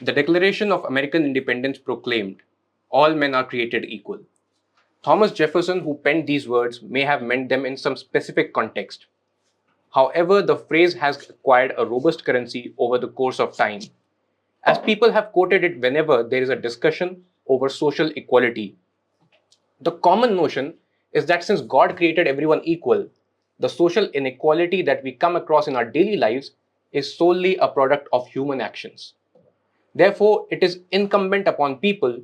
The Declaration of American Independence proclaimed, "All men are created equal." Thomas Jefferson, who penned these words, may have meant them in some specific context. However, the phrase has acquired a robust currency over the course of time, as people have quoted it whenever there is a discussion over social equality. The common notion is that since God created everyone equal, the social inequality that we come across in our daily lives is solely a product of human actions. Therefore, it is incumbent upon people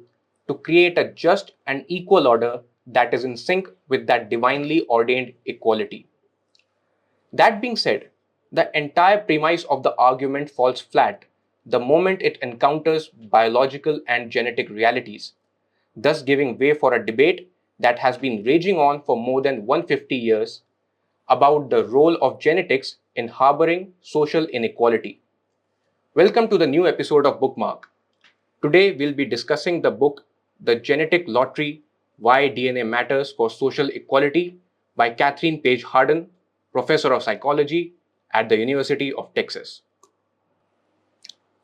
to create a just and equal order that is in sync with that divinely ordained equality. That being said, the entire premise of the argument falls flat the moment it encounters biological and genetic realities, thus giving way for a debate that has been raging on for more than 150 years about the role of genetics in harboring social inequality. Welcome to the new episode of Bookmark. Today we'll be discussing the book The Genetic Lottery: Why DNA Matters for Social Equality by Kathryn Paige Harden, professor of psychology at the University of Texas.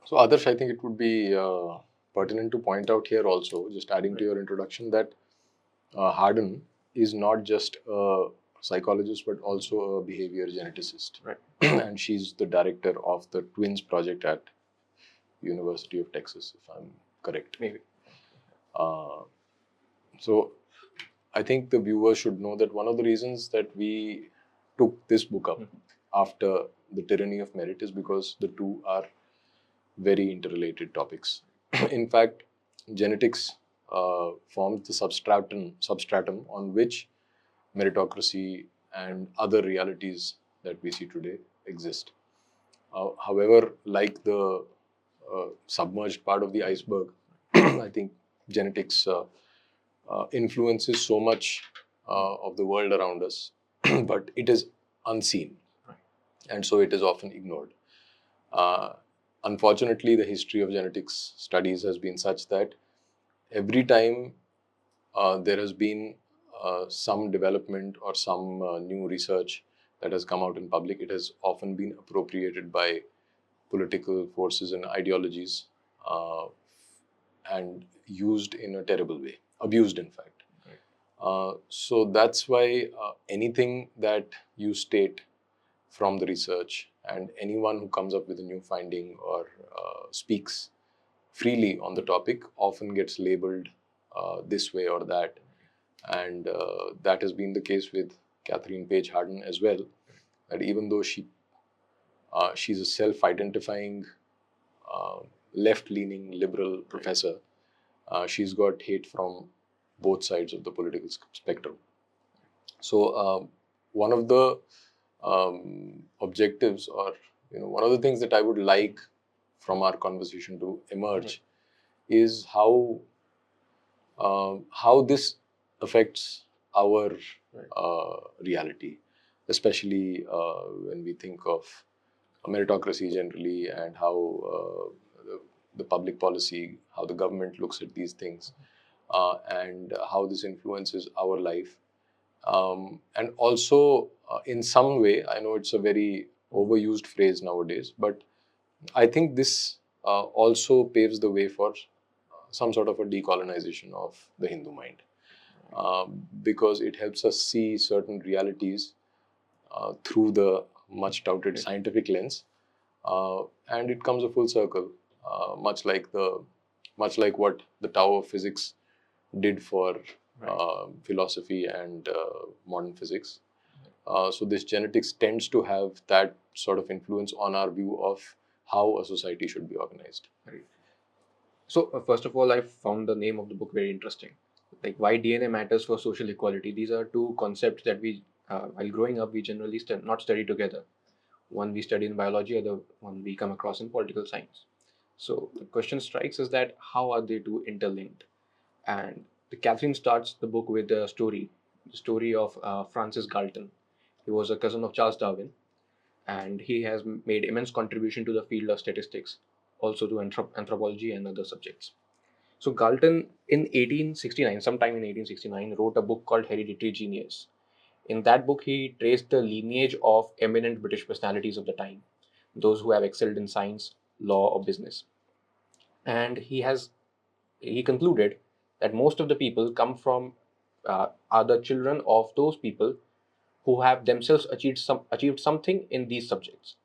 So, Adarsh, I think it would be pertinent to point out here also, just adding to your introduction, that Harden is not just a psychologist but also a behavior geneticist. Right. And she's the director of the Twins Project at University of Texas, if I'm correct. Maybe. So, I think the viewers should know that one of the reasons that we took this book up after The Tyranny of Merit is because the two are very interrelated topics. In fact, genetics forms the substratum on which meritocracy and other realities that we see today exist. However, like the submerged part of the iceberg, I think genetics influences so much of the world around us, but it is unseen, and so it is often ignored. Unfortunately, the history of genetics studies has been such that every time there has been some development or some new research that has come out in public, it has often been appropriated by political forces and ideologies and used in a terrible way, abused in fact. So that's why anything that you state from the research and anyone who comes up with a new finding or speaks freely on the topic often gets labeled this way or that. And that has been the case with Kathryn Paige Harden as well, that even though she's a self-identifying left-leaning liberal professor, she's got hate from both sides of the political spectrum. So one of the objectives, or one of the things that I would like from our conversation to emerge is how this affects our reality, especially when we think of meritocracy generally and how the public policy, how the government looks at these things, and how this influences our life. And also, in some way, I know it's a very overused phrase nowadays, but I think this also paves the way for some sort of a decolonization of the Hindu mind, because it helps us see certain realities through the much touted scientific lens, and it comes a full circle, much like what the Tao of physics did for philosophy and modern physics. So this genetics tends to have that sort of influence on our view of how a society should be organized. Right. So, first of all, I found the name of the book very interesting. Like, why DNA matters for social equality. These are two concepts that we, while growing up, we generally not study together. One we study in biology, other one we come across in political science. So the question strikes is that how are they two interlinked? And Catherine starts the book with the story of Francis Galton. He was a cousin of Charles Darwin, and he has made immense contribution to the field of statistics, also to anthropology and other subjects. So Galton in 1869, sometime in 1869, wrote a book called Hereditary Genius. In that book, he traced the lineage of eminent British personalities of the time, those who have excelled in science, law, or business. And he concluded that most of the people come from are the children of those people who have themselves achieved something in these subjects.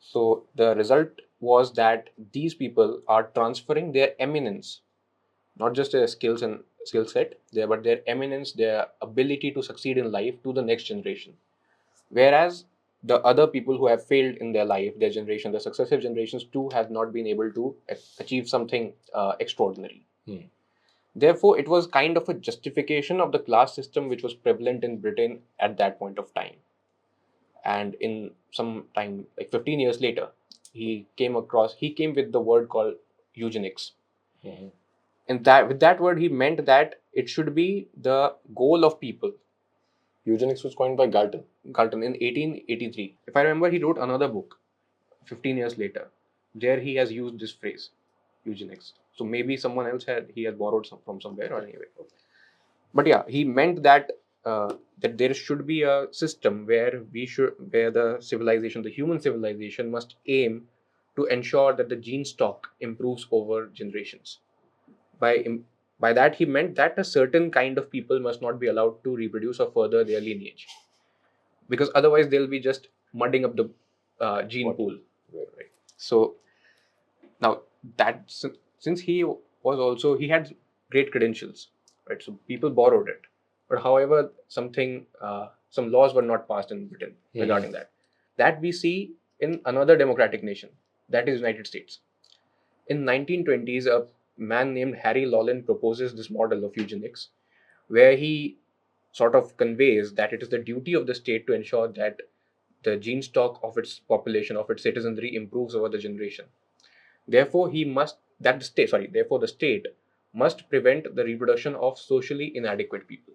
So the result was that these people are transferring their eminence, not just their skills and skill set, but their eminence, their ability to succeed in life to the next generation. Whereas the other people who have failed in their life, their generation, the successive generations too, have not been able to achieve something extraordinary. Therefore, it was kind of a justification of the class system which was prevalent in Britain at that point of time. And in some time, like 15 years later, he came with the word called eugenics. And that with that word, he meant that it should be the goal of people. Eugenics was coined by Galton. In 1883. If I remember, he wrote another book 15 years later. There he has used this phrase, eugenics. So maybe someone else he has borrowed from somewhere or anyway. But yeah, he meant that that there should be a system where the civilization, the human civilization, must aim to ensure that the gene stock improves over generations. By that he meant that a certain kind of people must not be allowed to reproduce or further their lineage, because otherwise they'll be just mudding up the gene pool. Right. So now that since he had great credentials, right? So people borrowed it, but however, some laws were not passed in Britain regarding that. That we see in another democratic nation, that is United States. In 1920s, a man named Harry Lawlin proposes this model of eugenics, where he sort of conveys that it is the duty of the state to ensure that the gene stock of its population, of its citizenry, improves over the generation. Therefore, therefore the state must prevent the reproduction of socially inadequate people.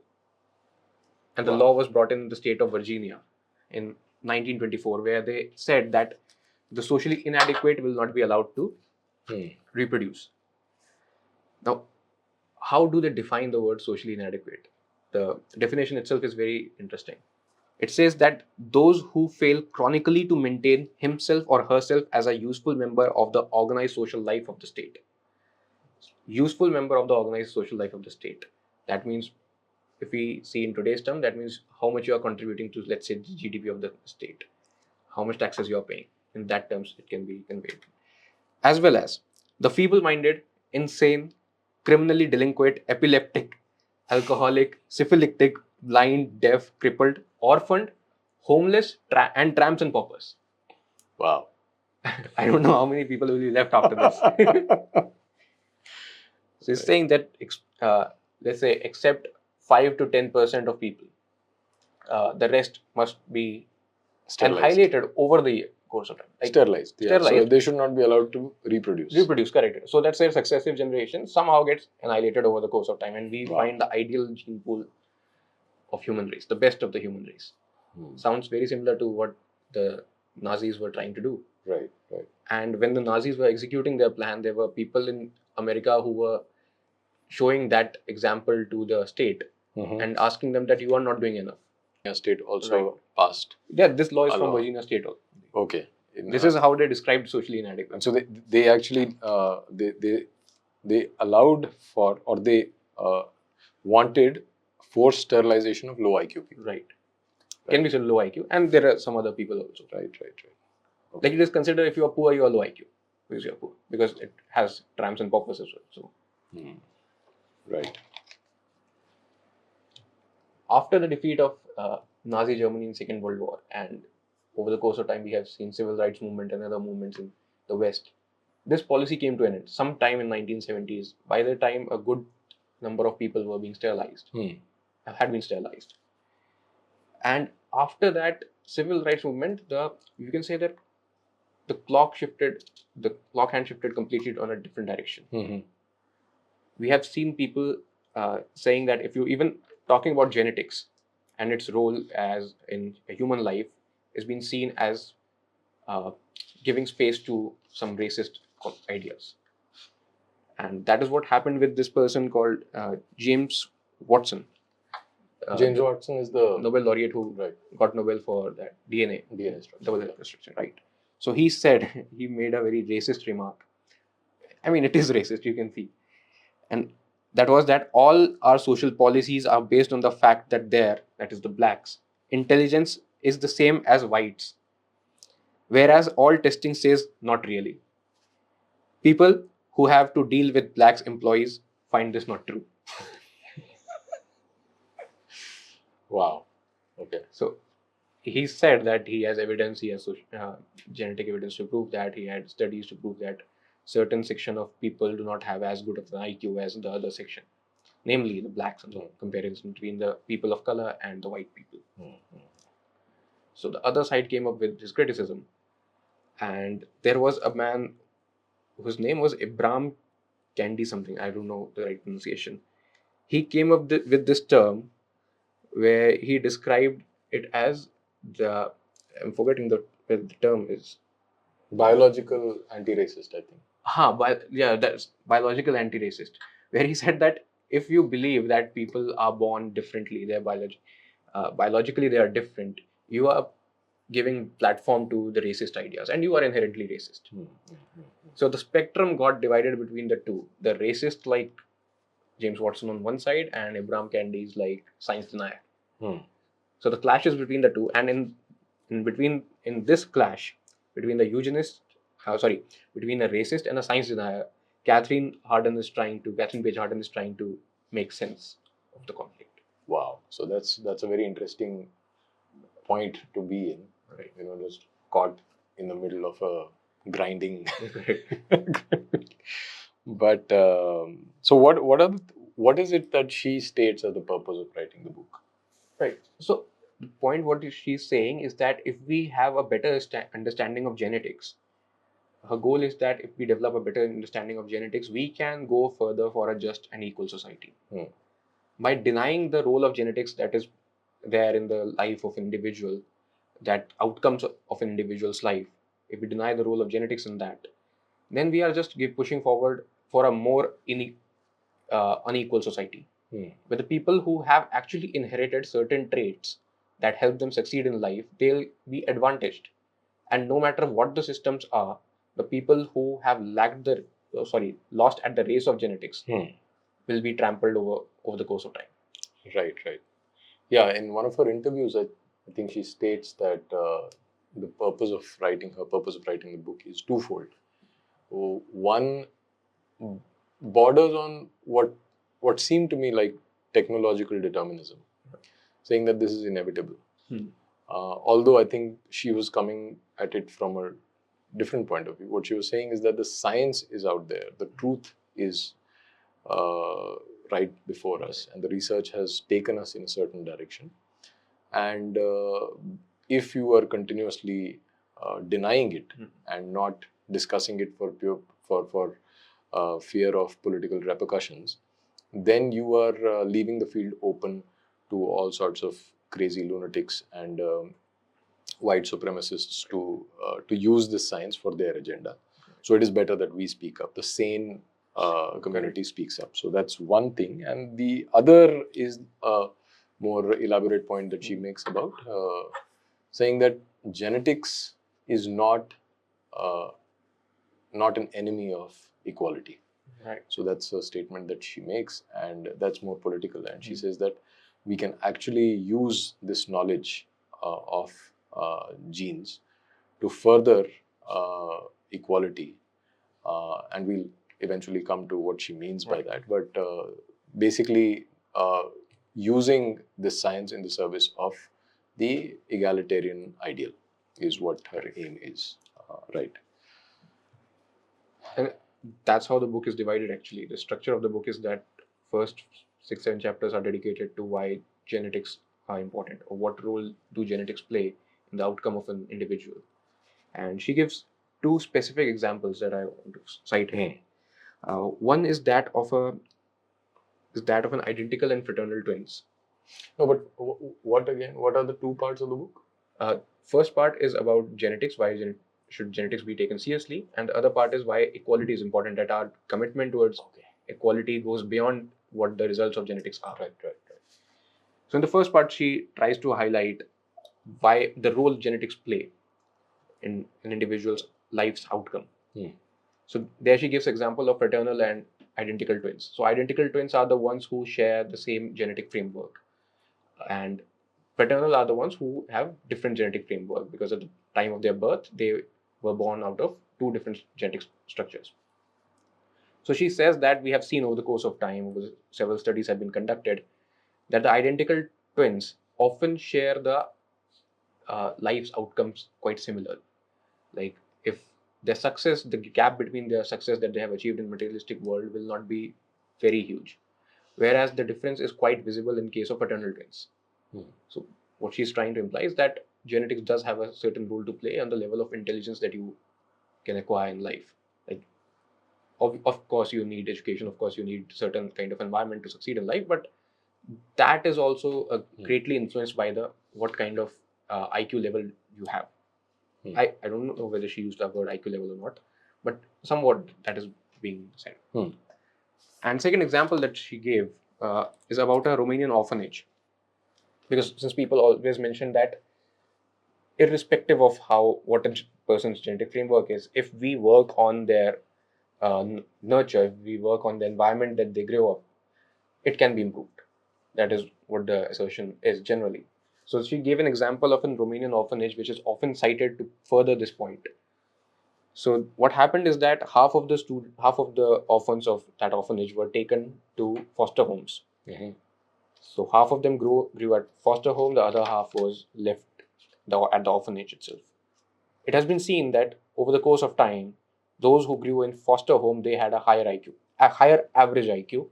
And the law was brought in the state of Virginia in 1924, where they said that the socially inadequate will not be allowed to reproduce. Now, how do they define the word socially inadequate? The definition itself is very interesting. It says that those who fail chronically to maintain himself or herself as a useful member of the organized social life of the state. Useful member of the organized social life of the state. That means, if we see in today's term, that means how much you are contributing to, let's say, the GDP of the state, how much taxes you are paying. In that terms, it can be conveyed. As well as the feeble-minded, insane, criminally delinquent, epileptic, alcoholic, syphilitic, blind, deaf, crippled, orphaned, homeless, and tramps and paupers. Wow. I don't know how many people will be left after this. So it's saying that, let's say, except 5 to 10% of people, the rest must be annihilated over the course of time. Like sterilized. Yeah. So they should not be allowed to reproduce. Correct. So that's their successive generation somehow gets annihilated over the course of time, and we find the ideal gene pool of human race, the best of the human race. Sounds very similar to what the Nazis were trying to do. Right. And when the Nazis were executing their plan, there were people in America who were showing that example to the state and asking them that you are not doing enough. State also passed. Yeah, this law is from Virginia State also. Okay. This is how they described socially inadequate. So they actually they allowed for, or they wanted forced sterilization of low IQ people. Right. Can be said low IQ, and there are some other people also. Right. Okay. Like it is considered if you are poor, you are low IQ because you are poor, because it has tramps and paupers as well. So. Right. After the defeat of Nazi Germany in Second World War, and over the course of time we have seen civil rights movement and other movements in the West, this policy came to an end sometime in 1970s. By the time a good number of people were being sterilized, had been sterilized. And after that civil rights movement, you can say that the clock hand shifted completely on a different direction. We have seen people saying that if you even talking about genetics and its role as in a human life is being seen as giving space to some racist ideas. And that is what happened with this person called James Watson. James Watson is the Nobel laureate who got Nobel for that DNA structure. Double structure, right? So he made a very racist remark. I mean, it is racist, you can see. And that was that all our social policies are based on the fact that that is the blacks, intelligence is the same as whites, whereas all testing says not really. People who have to deal with blacks employees find this not true. Wow. Okay. So he said that he has evidence, he has genetic evidence to prove that, he had studies to prove that certain section of people do not have as good of an IQ as the other section, namely the blacks, and the comparison between the people of color and the white people. So the other side came up with his criticism, and there was a man whose name was Ibram Candy something, I don't know the right pronunciation. He came up with this term where he described it as the, I'm forgetting what the term is. Biological anti-racist, I think. Yeah, that's biological anti-racist, where he said that if you believe that people are born differently, they're biologically they are different, you are giving platform to the racist ideas, and you are inherently racist. So the spectrum got divided between the two. The racist like James Watson on one side, and Ibram Kendi is like science denier. So the clash is between the two, and in this clash between the eugenist, between a racist and a science denier, Kathryn Paige Harden is trying to make sense of the conflict. Wow. So that's a very interesting point to be in. Right. Just caught in the middle of a grinding. But so what is it that she states as the purpose of writing the book? Right. So the point what she's saying is that if we have a better understanding of genetics, her goal is that if we develop a better understanding of genetics, we can go further for a just and equal society. By denying the role of genetics that is there in the life of an individual, that outcomes of an individual's life, if we deny the role of genetics in that, then we are just pushing forward for a more unequal society, where the people who have actually inherited certain traits that help them succeed in life, they'll be advantaged. And no matter what the systems are, the people who have lost at the race of genetics will be trampled over the course of time. Right. Yeah, in one of her interviews, I think she states that the purpose of writing the book is twofold. One borders on what seemed to me like technological determinism, saying that this is inevitable. Although I think she was coming at it from a different point of view. What she was saying is that the science is out there, the truth is right before us, and the research has taken us in a certain direction. And if you are continuously denying it and not discussing it for fear of political repercussions, then you are leaving the field open to all sorts of crazy lunatics and white supremacists to use this science for their agenda. So it is better that we speak up. The sane community speaks up. So that's one thing. And the other is a more elaborate point that she makes about saying that genetics is not an enemy of equality. Right. So that's a statement that she makes, and that's more political. And she says that we can actually use this knowledge of genes to further equality, and we'll eventually come to what she means by that. But basically, using this science in the service of the egalitarian ideal is what her aim is. Right. And that's how the book is divided actually. The structure of the book is that first 6-7 chapters are dedicated to why genetics are important, or what role do genetics play in the outcome of an individual. And she gives two specific examples that I want to cite here. One is that of an identical and fraternal twins. No, but what again? What are the two parts of the book? First part is about genetics, why should genetics be taken seriously, and the other part is why equality is important, that our commitment towards equality goes beyond what the results of genetics are. Right. So in the first part, she tries to highlight why the role genetics play in an individual's life's outcome. So there she gives example of fraternal and identical twins. So identical twins are the ones who share the same genetic framework, and fraternal are the ones who have different genetic framework because at the time of their birth they were born out of two different genetic structures. So she says that we have seen over the course of time, over several studies have been conducted, that the identical twins often share the life's outcomes quite similar. Like if their success, the gap between their success that they have achieved in materialistic world will not be very huge, whereas the difference is quite visible in case of fraternal twins. So what she's trying to imply is that genetics does have a certain role to play on the level of intelligence that you can acquire in life. Like of course you need education, of course you need certain kind of environment to succeed in life, but that is also greatly influenced by the what kind of IQ level you have. I don't know whether she used the word IQ level or not, but somewhat that is being said. And second example that she gave is about a Romanian orphanage, because since people always mention that irrespective of how what a person's genetic framework is, if we work on their nurture, if we work on the environment that they grow up, it can be improved. That is what the assertion is generally. So she gave an example of a Romanian orphanage, which is often cited to further this point. So what happened is that half of the orphans of that orphanage were taken to foster homes. So half of them grew at foster home, the other half was left at the orphanage itself. It has been seen that over the course of time, those who grew in foster home, they had a higher IQ, a higher average IQ,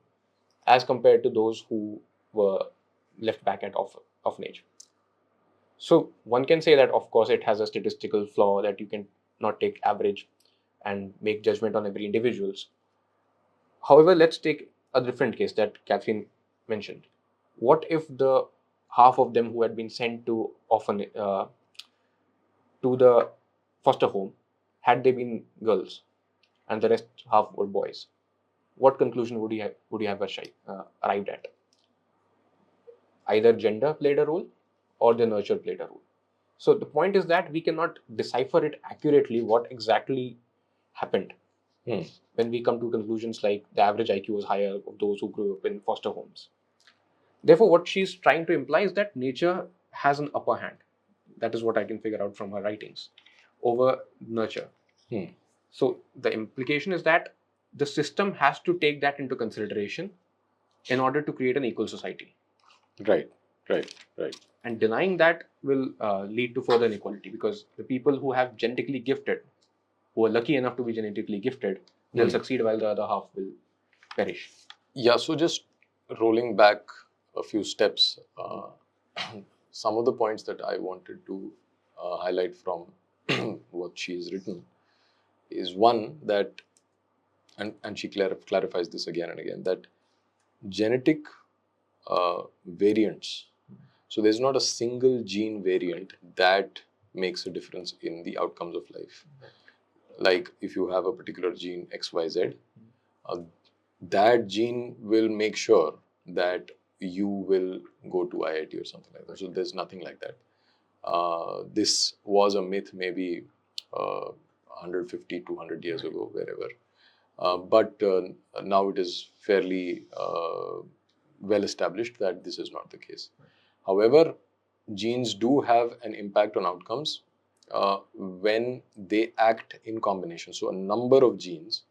as compared to those who were left back at orphanage. So one can say that of course it has a statistical flaw that you can not take average and make judgment on every individuals. However, let's take a different case that Kathryn mentioned. What if the half of them who had been sent to to the foster home, had they been girls and the rest half were boys? What conclusion would you have arrived at? Either gender played a role or the nurture played a role. So the point is that we cannot decipher it accurately what exactly happened when we come to conclusions like the average IQ was higher of those who grew up in foster homes. Therefore, what she's trying to imply is that nature has an upper hand. That is what I can figure out from her writings over nurture. So the implication is that the system has to take that into consideration in order to create an equal society. Right. And denying that will lead to further inequality, because the people who have genetically gifted, who are lucky enough to be genetically gifted, they'll succeed while the other half will perish. Yeah, so just rolling back a few steps, some of the points that I wanted to highlight from what she's written is one that, and she clarifies this again and again, that genetic variants, so there's not a single gene variant that makes a difference in the outcomes of life. Like if you have a particular gene XYZ, that gene will make sure that you will go to IIT or something like that. So there's nothing like that. This was a myth maybe 150, 200 years ago, wherever. But now it is fairly well established that this is not the case. However, genes do have an impact on outcomes when they act in combination. So a number of genes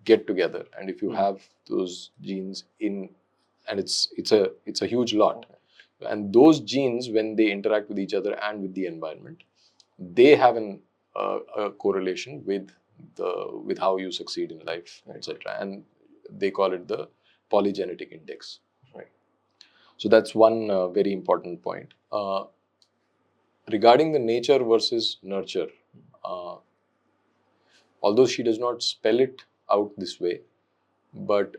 get together, and if you have those genes in, and it's a huge lot, and those genes, when they interact with each other and with the environment, they have a correlation with how you succeed in life, etc. And they call it the polygenetic index. Right. So that's one very important point. Regarding the nature versus nurture, although she does not spell it out this way, but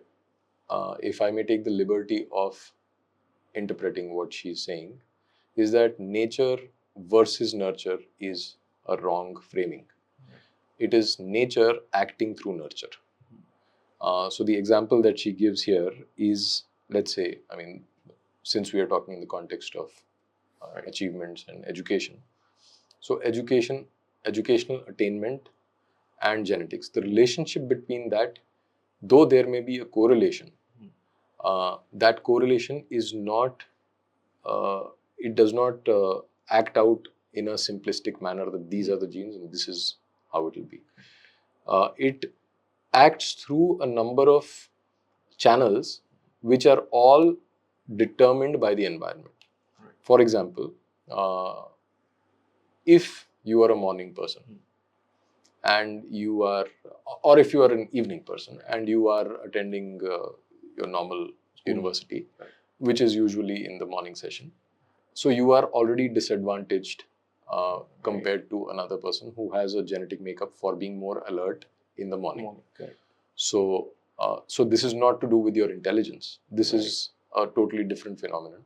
if I may take the liberty of interpreting what she's saying, is that nature versus nurture is a wrong framing. It is nature acting through nurture. So the example that she gives here is, let's say, I mean, since we are talking in the context of achievements and education, so educational attainment and genetics. The relationship between that, though there may be a correlation, that correlation is not, it does not act out in a simplistic manner that these are the genes and this is how it will be. It acts through a number of channels which are all determined by the environment. Right. For example, if you are a morning person and you are, or if you are an evening person and you are attending your normal university, Right. which is usually in the morning session, so you are already disadvantaged compared to another person who has a genetic makeup for being more alert in the morning. Correct. So, so this is not to do with your intelligence. This Right. is a totally different phenomenon.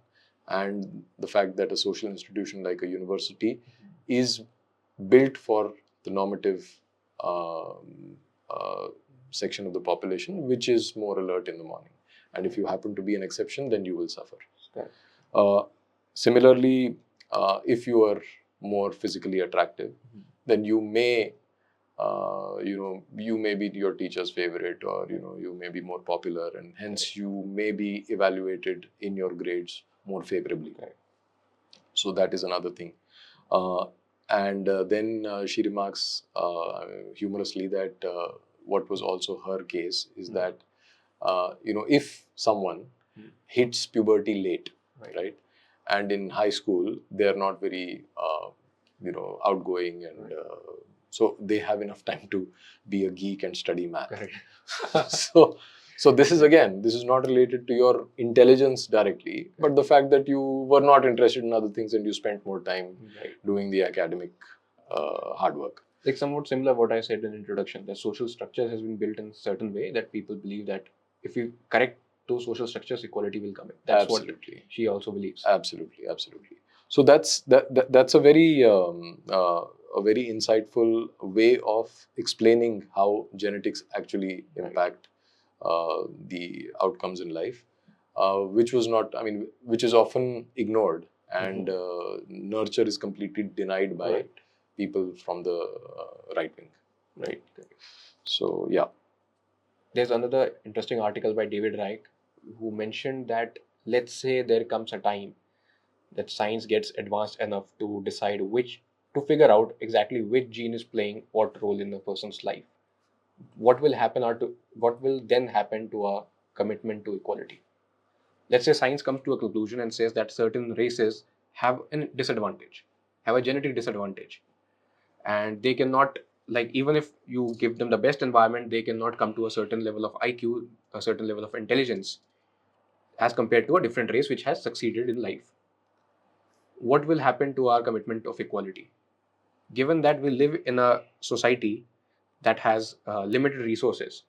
And the fact that a social institution like a university is built for the normative section of the population, which is more alert in the morning. And if you happen to be an exception, then you will suffer. Similarly, if you are more physically attractive, then you may, you may be your teacher's favorite, or you may be more popular, and hence you may be evaluated in your grades more favorably. So that is another thing. And then she remarks humorously that what was also her case is that if someone hits puberty late, right, and in high school they are not very outgoing, and so they have enough time to be a geek and study math. So this is not related to your intelligence directly, but the fact that you were not interested in other things and you spent more time doing the academic hard work. Like somewhat similar what I said in introduction, that social structures has been built in a certain way that people believe that if you correct those social structures, equality will come in. That's Absolutely. what she also believes. Absolutely. So that's a very insightful way of explaining how genetics actually impact the outcomes in life, which is often ignored, and nurture is completely denied by people from the right wing. Right. So yeah. There's another interesting article by David Reich who mentioned that let's say there comes a time that science gets advanced enough to decide to figure out exactly which gene is playing what role in a person's life. What will then happen to our commitment to equality? Let's say science comes to a conclusion and says that certain races have a disadvantage, have a genetic disadvantage, and they cannot, like, even if you give them the best environment, they cannot come to a certain level of IQ, a certain level of intelligence as compared to a different race which has succeeded in life. What will happen to our commitment of equality? Given that we live in a society that has limited resources,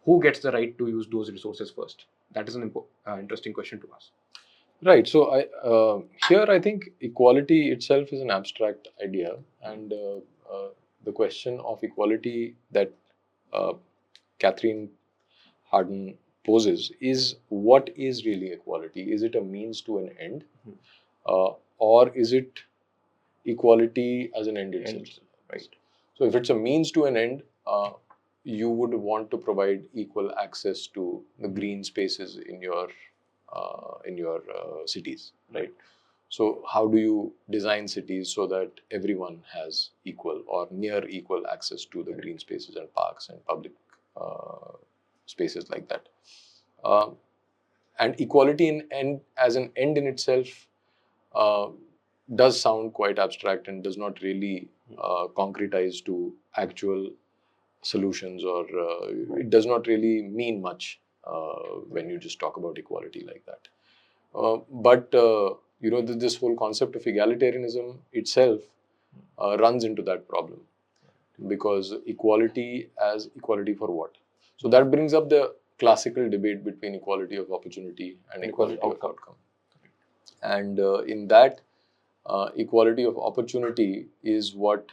who gets the right to use those resources first? That is an interesting question to ask. Right. So here I think equality itself is an abstract idea, and the question of equality that Kathryn Harden poses is, what is really equality? Is it a means to an end, or is it equality as an end itself? Right. So if it's a means to an end, you would want to provide equal access to the green spaces in your cities, right? So how do you design cities so that everyone has equal or near equal access to the green spaces and parks and public spaces like that? And equality as an end in itself does sound quite abstract and does not really concretize to actual solutions, or it does not really mean much when you just talk about equality like that. But this whole concept of egalitarianism itself runs into that problem, because equality as equality for what? So that brings up the classical debate between equality of opportunity and equality of outcome. And in that, equality of opportunity is what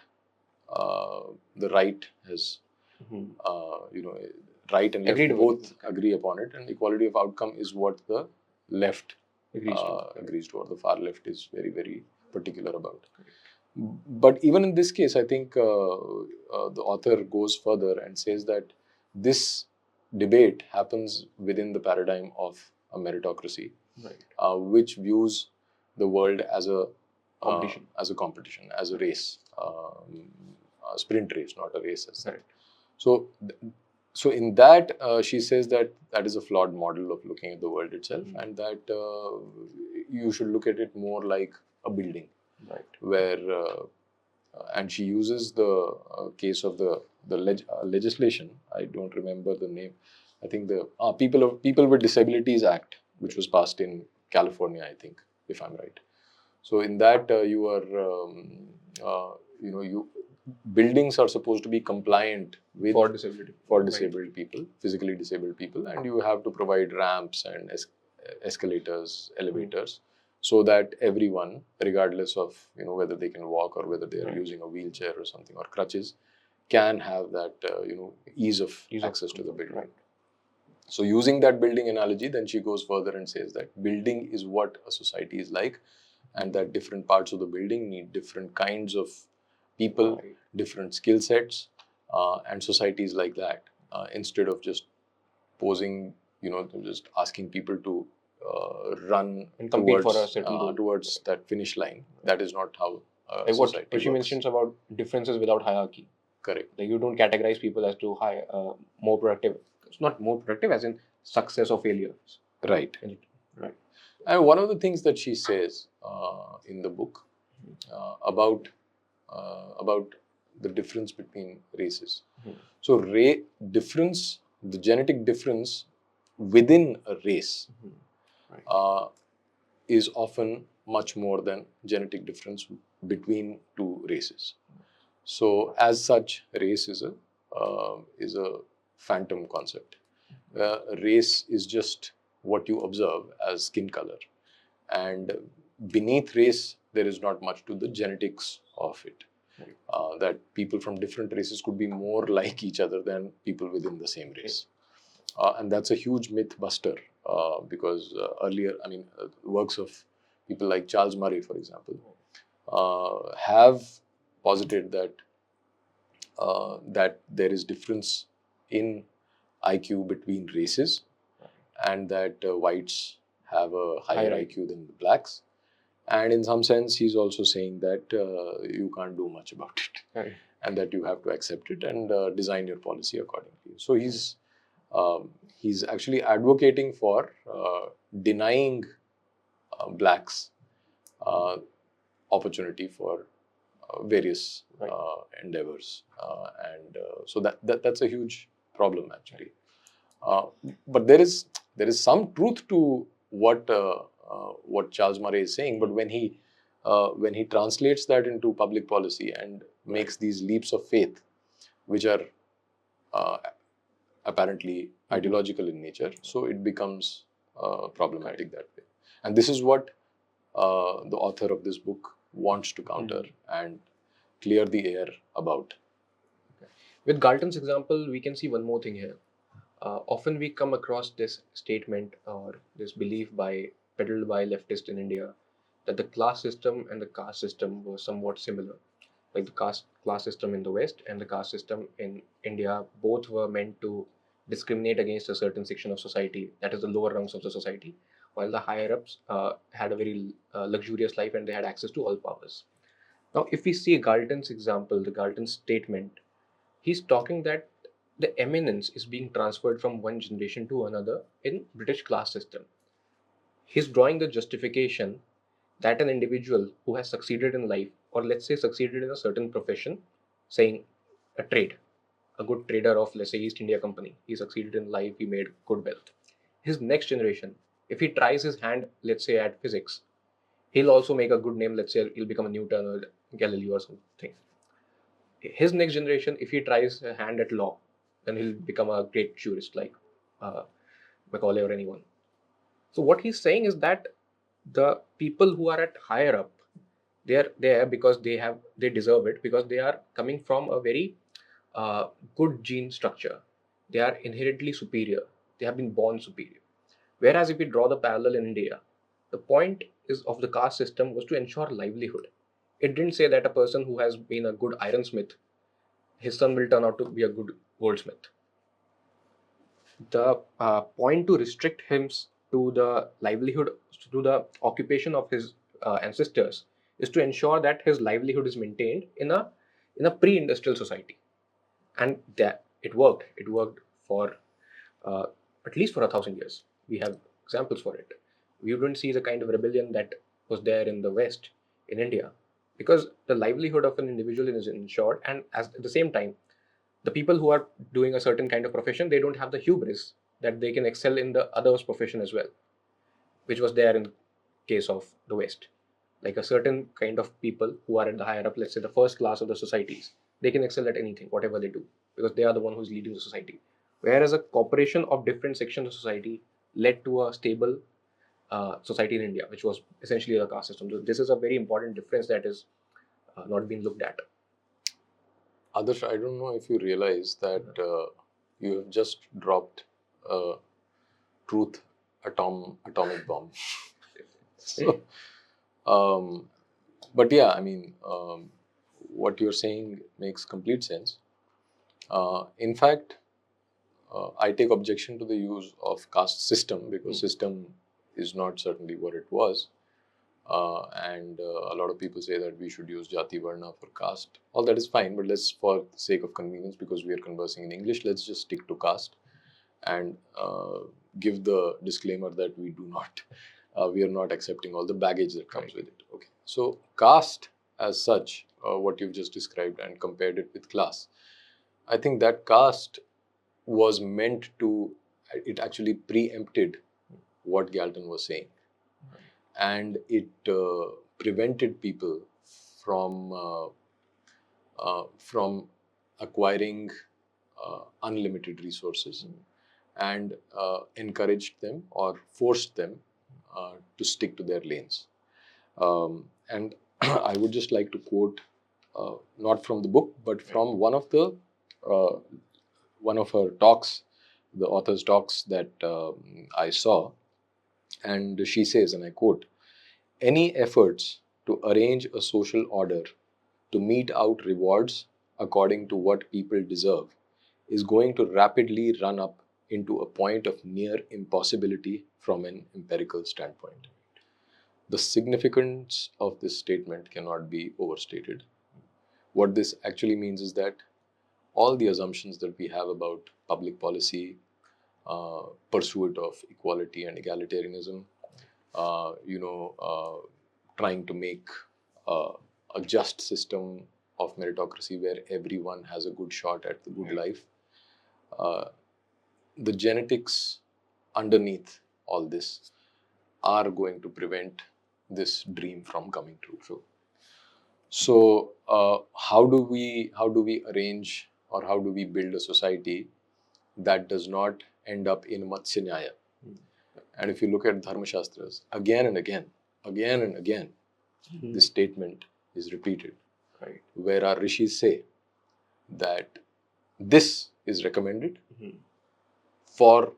the right has, right and left both agree upon it, and equality of outcome is what the left agrees to, or the far left is very, very particular about. But even in this case, I think the author goes further and says that this debate happens within the paradigm of a meritocracy, Right. Which views the world as a Competition. as a race, a sprint race, not a race as such. Right. So, so in that, she says that that is a flawed model of looking at the world itself, and that you should look at it more like a building, Right. where and she uses the case of the legislation. I don't remember the name. I think the People with Disabilities Act, which was passed in California, I think, if I'm right. So in that, you are you buildings are supposed to be compliant with For disability. for disabled people, physically disabled people, and you have to provide ramps and escalators, elevators, so that everyone, regardless of whether they can walk or whether they are using a wheelchair or something or crutches, can have that ease of access to the building. Right. So using that building analogy, then she goes further and says that building is what a society is like, and that different parts of the building need different kinds of people, Right. different skill sets, and societies like that. Instead of just posing, just asking people to run And compete towards for a certain goal. towards that finish line. That is not how Like what society she works. mentions about differences without hierarchy. Correct. Like you don't categorize people as to more productive. It's not more productive as in success or failure. Right. Right. And one of the things that she says in the book about the difference between races. So the genetic difference within a race Right. is often much more than genetic difference between two races. So as such, race is a phantom concept. Race is just what you observe as skin color, and beneath race there is not much to the genetics of it. That people from different races could be more like each other than people within the same race. And that's a huge myth buster, because earlier, works of people like Charles Murray, for example, have posited that there is difference in IQ between races, and that whites have a higher IQ than the blacks. And in some sense, he's also saying that you can't do much about it, Right. and that you have to accept it and design your policy accordingly. So he's actually advocating for denying blacks opportunity for various endeavors, and so that's a huge problem actually. But there is some truth to what Charles Murray is saying, but when he translates that into public policy and makes these leaps of faith, which are apparently ideological in nature, so it becomes problematic that way. And this is what the author of this book wants to counter and clear the air about. With Galton's example, we can see one more thing here. Often we come across this statement or this belief peddled by leftists in India that the class system and the caste system were somewhat similar. Like the class system in the West and the caste system in India, both were meant to discriminate against a certain section of society, that is the lower rungs of the society, while the higher ups had a very luxurious life and they had access to all powers. Now, if we see Galton's example, the Galton statement, he's talking that the eminence is being transferred from one generation to another in British class system. He's drawing the justification that an individual who has succeeded in life, or let's say succeeded in a certain profession, saying a trade, a good trader of, let's say, East India Company, he succeeded in life, he made good wealth. His next generation, if he tries his hand, let's say, at physics, he'll also make a good name, let's say, he'll become a Newton or Galileo or something. His next generation, if he tries a hand at law, then he'll become a great jurist like Macaulay or anyone. So what he's saying is that the people who are at higher up, they are there because they deserve it, because they are coming from a very good gene structure. They are inherently superior. They have been born superior. Whereas if we draw the parallel in India, the point is of the caste system was to ensure livelihood. It didn't say that a person who has been a good ironsmith, his son will turn out to be a good goldsmith. The point to restrict him to the livelihood, to the occupation of his ancestors, is to ensure that his livelihood is maintained in a pre-industrial society, and that it worked. It worked for uh, at least for 1,000 years. We have examples for it. We don't see the kind of rebellion that was there in the West, in India, because the livelihood of an individual is ensured, and at the same time, the people who are doing a certain kind of profession, they don't have the hubris that they can excel in the other's profession as well, which was there in the case of the West. Like a certain kind of people who are at the higher up, let's say the first class of the societies, they can excel at anything, whatever they do, because they are the one who's leading the society. Whereas a corporation of different sections of society led to a stable society in India, which was essentially the caste system. So this is a very important difference that is not being looked at. Adarsh, I don't know if you realize that you have just dropped a truth atomic bomb. So, but yeah, I mean, what you're saying makes complete sense. In fact, I take objection to the use of caste system because system is not certainly what it was. And a lot of people say that we should use Jati Varna for caste. All that is fine, but let's, for the sake of convenience, because we are conversing in English, let's just stick to caste and give the disclaimer that we do not, we are not accepting all the baggage that comes with it. Okay, so caste as such, what you've just described and compared it with class, I think that caste was meant to, it actually preempted what Galton was saying. And it prevented people from acquiring unlimited resources and encouraged them or forced them to stick to their lanes. And I would just like to quote, not from the book, but from one of her talks, the author's talks that I saw. And she says, and I quote, "Any efforts to arrange a social order to mete out rewards according to what people deserve is going to rapidly run up into a point of near impossibility from an empirical standpoint." The significance of this statement cannot be overstated. What this actually means is that all the assumptions that we have about public policy, pursuit of equality and egalitarianism, trying to make a just system of meritocracy where everyone has a good shot at the good life. The genetics underneath all this are going to prevent this dream from coming true. So, how do we arrange, or how do we build a society that does not end up in Matsya Nyaya? And if you look at Dharma Shastras, again and again, this statement is repeated, where our rishis say that this is recommended for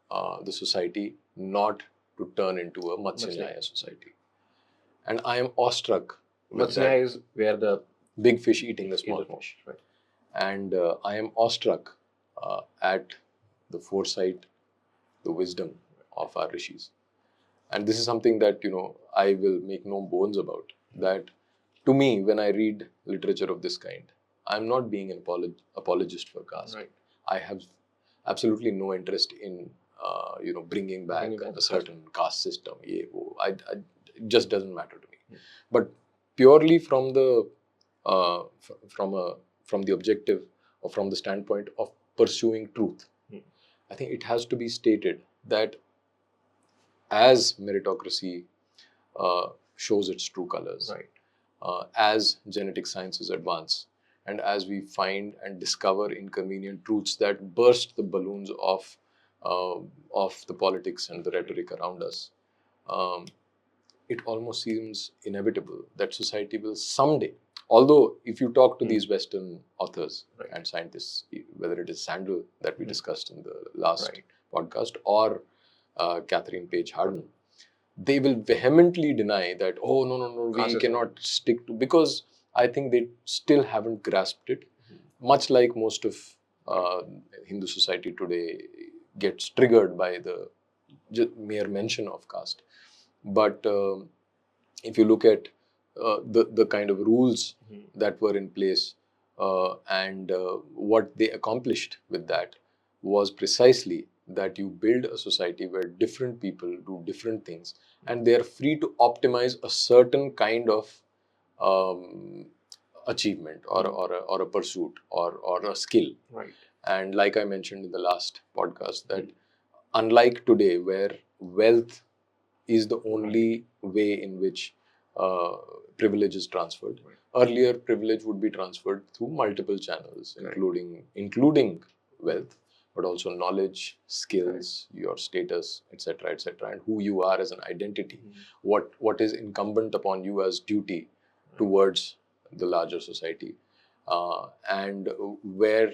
the society not to turn into a Matsya Nyaya society. And I am awestruck with Matsya Nyaya is where the big fish eating the small fish. Right. And I am awestruck at the foresight, the wisdom of our rishis. And this is something that, I will make no bones about. That to me, when I read literature of this kind, I'm not being an apologist for caste. Right. I have absolutely no interest in, bringing back a certain caste system. It just doesn't matter to me. But purely from the from the objective, or from the standpoint of pursuing truth, I think it has to be stated that as meritocracy shows its true colors, as genetic sciences advance, and as we find and discover inconvenient truths that burst the balloons of the politics and the rhetoric around us, it almost seems inevitable that society will someday. Although, if you talk to these Western authors and scientists, whether it is Sandel that we discussed in the last podcast, or Kathryn Paige Harden, they will vehemently deny that, oh, no, we Caste cannot stick to, because I think they still haven't grasped it. Much like most of Hindu society today gets triggered by the mere mention of caste. But if you look at the kind of rules that were in place and what they accomplished with that was precisely that you build a society where different people do different things and they are free to optimize a certain kind of um, achievement or a pursuit or a skill. Right. And like I mentioned in the last podcast, that unlike today where wealth is the only way in which privilege is transferred. Earlier, privilege would be transferred through multiple channels, including wealth, but also knowledge, skills, your status, etc., etc., and who you are as an identity. What is incumbent upon you as duty towards the larger society, and where.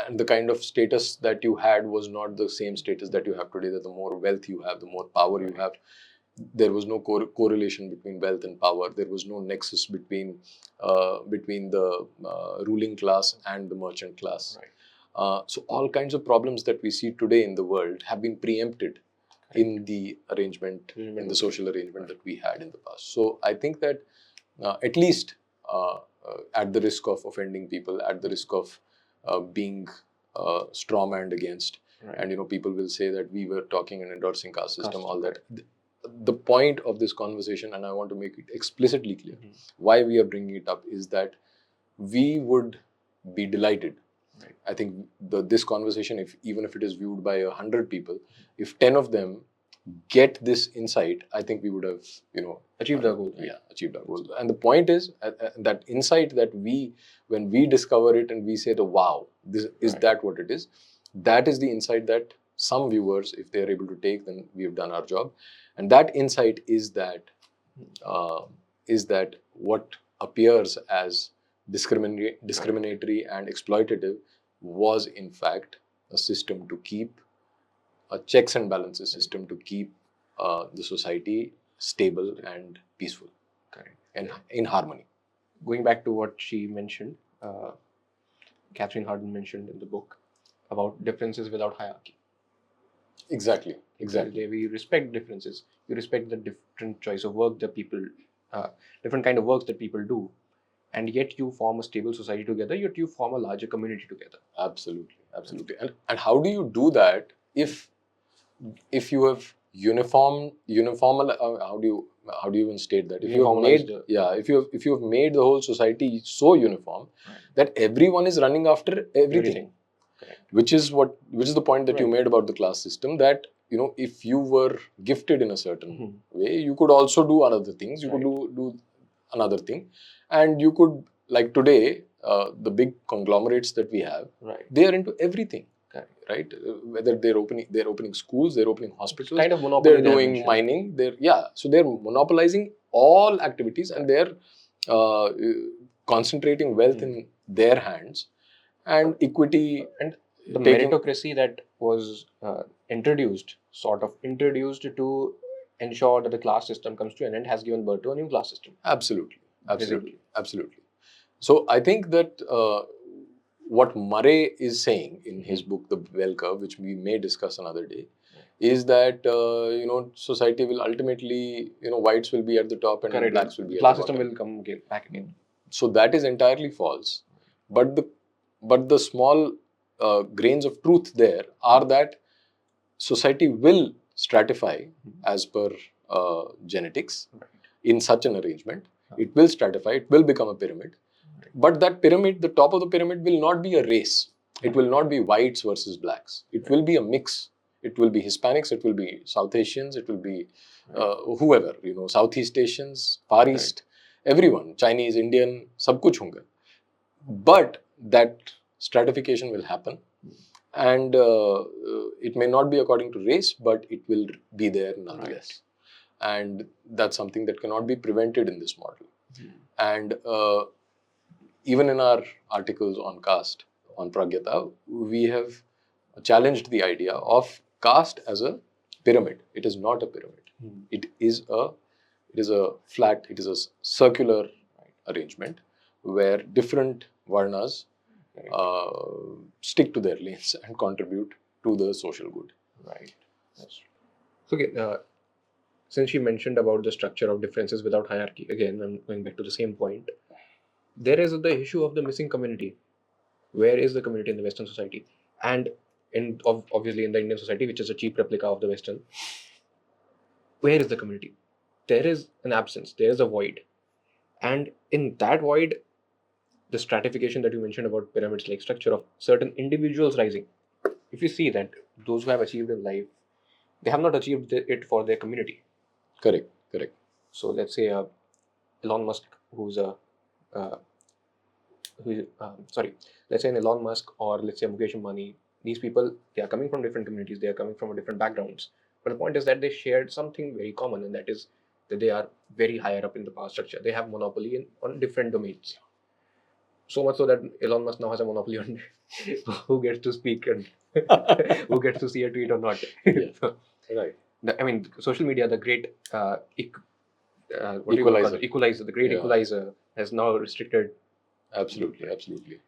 And the kind of status that you had was not the same status that you have today. That the more wealth you have, the more power you have. There was no correlation between wealth and power. There was no nexus between the ruling class and the merchant class. So all kinds of problems that we see today in the world have been preempted in the arrangement, in the social arrangement that we had in the past. So I think that at least at the risk of offending people, at the risk of being strawmanned against, and people will say that we were talking and endorsing caste system, all that. The point of this conversation, and I want to make it explicitly clear, why we are bringing it up is that we would be delighted. I think this conversation, even if it is viewed by 100 people, if 10 of them get this insight, I think we would have, achieved our goal. Yeah, achieved our goal. And the point is that insight that when we discover it and we say, wow, is that what it is? That is the insight that some viewers, if they are able to take, then we have done our job. And that insight is that what appears as discriminatory and exploitative was in fact a system to keep a checks and balances system to keep the society stable and peaceful. Correct. And in harmony. Going back to what she mentioned, Kathryn Harden mentioned in the book about differences without hierarchy. Exactly. We respect differences. You respect the different choice of work that people, different kind of works that people do, and yet you form a stable society together. Yet you form a larger community together. Absolutely. And how do you do that if you have uniform? How do you even state that? If you have made if you have made the whole society so uniform that everyone is running after everything. Which is the point that you made about the class system, that if you were gifted in a certain way, you could also do other things. You could do another thing, and you could, like today, the big conglomerates that we have, they are into everything. Right? Whether they're opening schools, they're opening hospitals, kind of monopoly, they're doing mining, so they're monopolizing all activities, and they're concentrating wealth in their hands, and equity and the meritocracy that was introduced to ensure that the class system comes to an end has given birth to a new class system. Absolutely. So I think that what Murray is saying in his book, The Bell Curve, which we may discuss another day, is that society will ultimately, whites will be at the top and blacks will be class at the bottom. Class system will come back again. So that is entirely false. But the small grains of truth there are that society will stratify as per genetics in such an arrangement. It will stratify, it will become a pyramid. But that pyramid, the top of the pyramid, will not be a race. It will not be whites versus blacks. It will be a mix. It will be Hispanics, it will be South Asians, it will be whoever, Southeast Asians, Far East, everyone, Chinese, Indian, sab kuch honga. But that stratification will happen, and it may not be according to race, but it will be there nonetheless. And that's something that cannot be prevented in this model. And even in our articles on caste, on Pragyata, we have challenged the idea of caste as a pyramid. It is not a pyramid. It is a flat, it is a circular arrangement where different varnas stick to their lanes and contribute to the social good. Right. That's true. So, okay, since you mentioned about the structure of differences without hierarchy, again, I'm going back to the same point. There is the issue of the missing community. Where is the community in the Western society? And obviously in the Indian society, which is a cheap replica of the Western, where is the community? There is an absence, there is a void. And in that void, the stratification that you mentioned about pyramids like structure of certain individuals rising. If you see that those who have achieved in life, they have not achieved it for their community. Correct. So let's say Elon Musk, who's a let's say an Elon Musk or let's say Mukesh Ambani, these people, they are coming from different communities, they are coming from different backgrounds. But the point is that they shared something very common, and that is that they are very higher up in the power structure. They have monopoly on different domains. So much so that Elon Musk now has a monopoly on who gets to speak and who gets to see a tweet or not. Yeah. Right. I mean, social media, the great equalizer, the great equalizer has now restricted. Absolutely.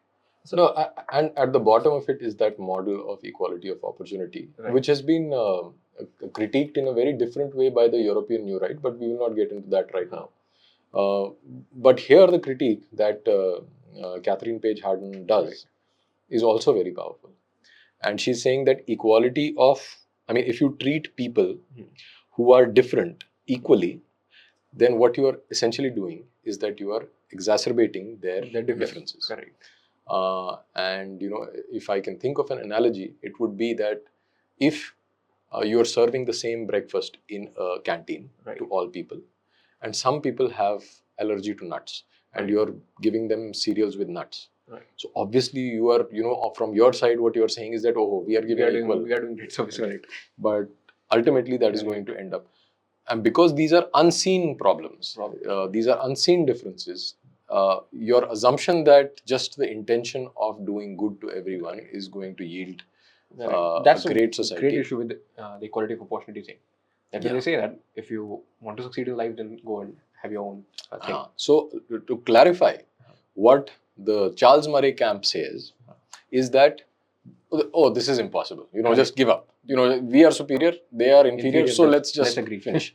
So, no, and at the bottom of it is that model of equality of opportunity, Right. which has been critiqued in a very different way by the European New Right, but we will not get into that right now. But here the critique that Kathryn Paige Harden does is also very powerful. And she's saying that equality of, if you treat people who are different equally, then what you are essentially doing is that you are exacerbating their differences. Correct. And if I can think of an analogy, it would be that if you are serving the same breakfast in a canteen to all people, and some people have allergy to nuts, and you are giving them cereals with nuts. Right. So obviously you are, from your side, what you are saying is that, we are giving equal. We are doing great service. Correct. But ultimately that is going to end up. And because these are unseen problems, these are unseen differences, your assumption that just the intention of doing good to everyone is going to yield that's a great society. Great issue with the equality of opportunity thing. That when they say that if you want to succeed in life, then go and have your own thing. So to clarify, what the Charles Murray camp says is that, this is impossible. Just give up. We are superior, they are inferior, so let's just agree. Finish.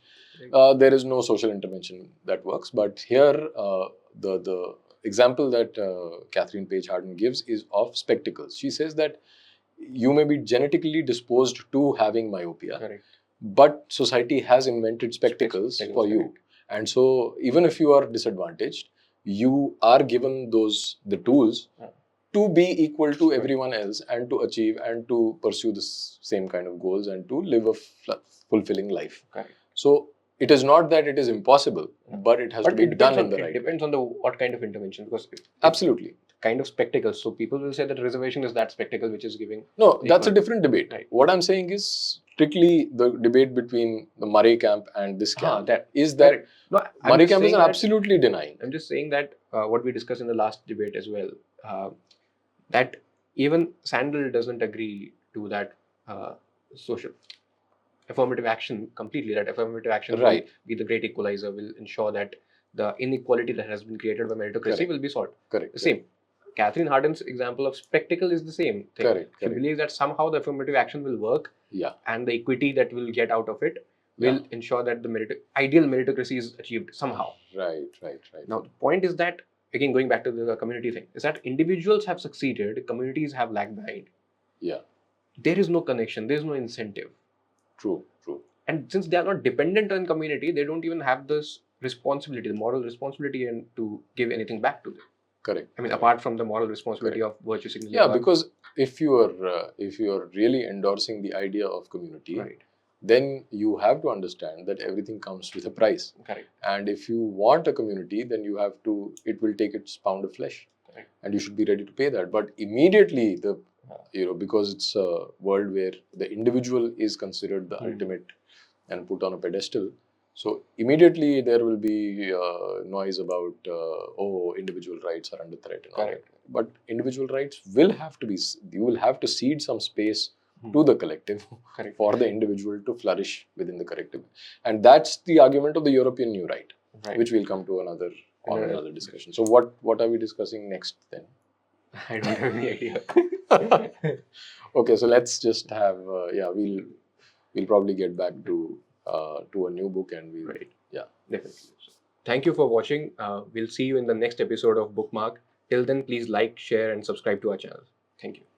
There is no social intervention that works. But here, the example that Kathryn Paige Harden gives is of spectacles. She says that you may be genetically disposed to having myopia, Correct. but society has invented spectacles for you. And so even if you are disadvantaged, you are given the tools to be equal to everyone else and to achieve and to pursue the same kind of goals and to live a fulfilling life. Correct. So it is not that it is impossible, but it has to be done in the right way. It depends on what kind of intervention, because absolutely kind of spectacles. So people will say that reservation is that spectacle which is giving. No, that's a different debate. Right. What I'm saying is strictly the debate between the Murray camp and this camp. No, Murray camp is absolutely denying. I'm just saying that what we discussed in the last debate as well, that even Sandel doesn't agree to that social affirmative action completely. That affirmative action will be the great equalizer, will ensure that the inequality that has been created by meritocracy will be solved. Correct. The same. Kathryn Harden's example of spectacle is the same thing. Correct. She believes that somehow the affirmative action will work, and the equity that we'll get out of it will ensure that the ideal meritocracy is achieved somehow. Right. Now, the point is that, again, going back to the community thing, is that individuals have succeeded, communities have lagged behind. Yeah. There is no connection, there is no incentive. True. And since they are not dependent on community, they don't even have this responsibility, the moral responsibility, and to give anything back to them. Correct. Apart from the moral responsibility of virtue signaling. Yeah, because if you are really endorsing the idea of community, then you have to understand that everything comes with a price. Correct. And if you want a community, then it will take its pound of flesh. Correct. And you should be ready to pay that. But immediately because it's a world where the individual is considered the ultimate and put on a pedestal, so immediately there will be noise about individual rights are under threat and all that. But individual rights will have to be, you will have to cede some space to the collective Correct. for the individual to flourish within the collective. And that's the argument of the European New Right, which we'll come to another discussion. So what are we discussing next then? I don't have any idea. Okay, so let's just have we'll probably get back to a new book, and we Definitely. So, thank you for watching. We'll see you in the next episode of Bookmark. Till then, please like, share, and subscribe to our channel. Thank you.